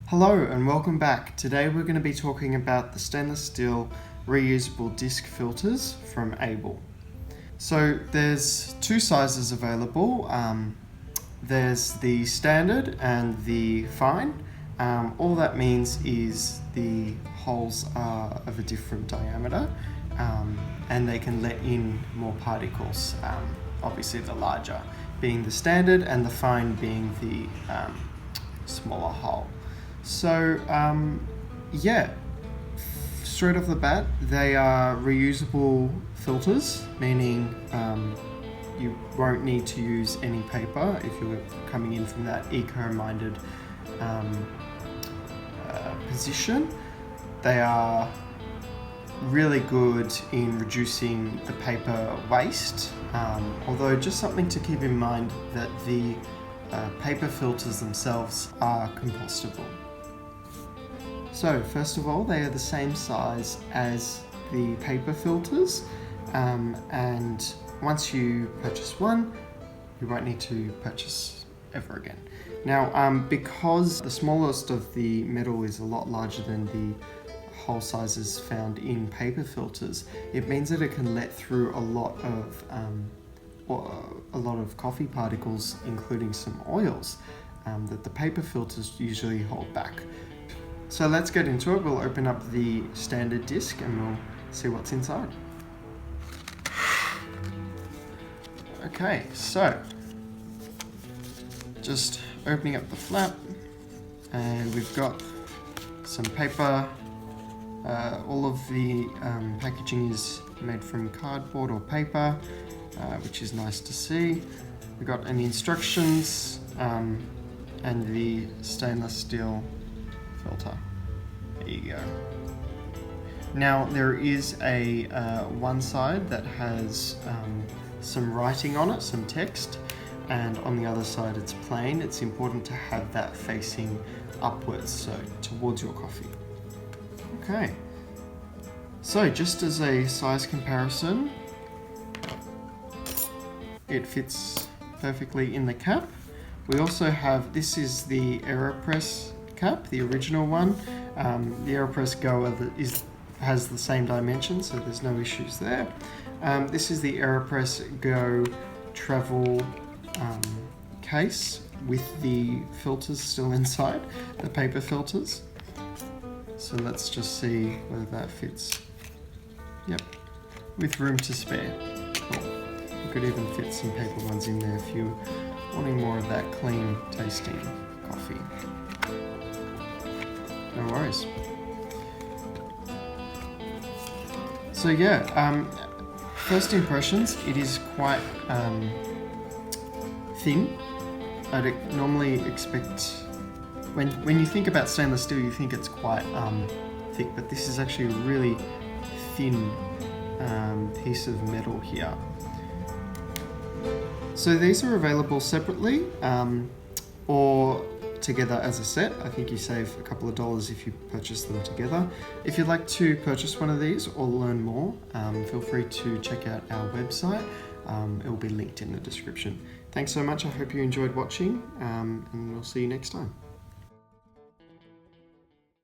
Hello and welcome back. Today we're going to be talking about the stainless steel reusable disc filters from Able. So there's two sizes available. There's the standard and the fine. All that means is the holes are of a different diameter and they can let in more particles. Obviously the larger being the standard and the fine being the smaller hole. So straight off the bat, they are reusable filters, meaning you won't need to use any paper if you're coming in from that eco-minded position. They are really good in reducing the paper waste, although just something to keep in mind that the paper filters themselves are compostable. So first of all, they are the same size as the paper filters, and once you purchase one, you won't need to purchase ever again. Now, because the smallest of the metal is a lot larger than the hole sizes found in paper filters, it means that it can let through a lot of coffee particles, including some oils, that the paper filters usually hold back. So let's get into it. We'll open up the standard disc and we'll see what's inside. Okay, so just opening up the flap, and we've got some paper. All of the packaging is made from cardboard or paper, which is nice to see. We've got any instructions and the stainless steel filter. There you go. Now there is a one side that has some writing on it, some text, and on the other side it's plain. It's important to have that facing upwards, so towards your coffee. Okay, so just as a size comparison, it fits perfectly in the cap. We also have, this is the AeroPress cap, the original one. The AeroPress Go has the same dimensions, so there's no issues there. This is the AeroPress Go travel case with the filters still inside, the paper filters. So let's just see whether that fits. Yep, with room to spare. Cool. You could even fit some paper ones in there if you're wanting more of that clean tasting coffee. No worries. So first impressions, it is quite thin. I'd normally expect, when you think about stainless steel, you think it's quite thick, but this is actually a really thin piece of metal here. So these are available separately or together as a set. I think you save a couple of dollars if you purchase them together. If you'd like to purchase one of these or learn more, feel free to check out our website. It will be linked in the description. Thanks so much. I hope you enjoyed watching, and we'll see you next time.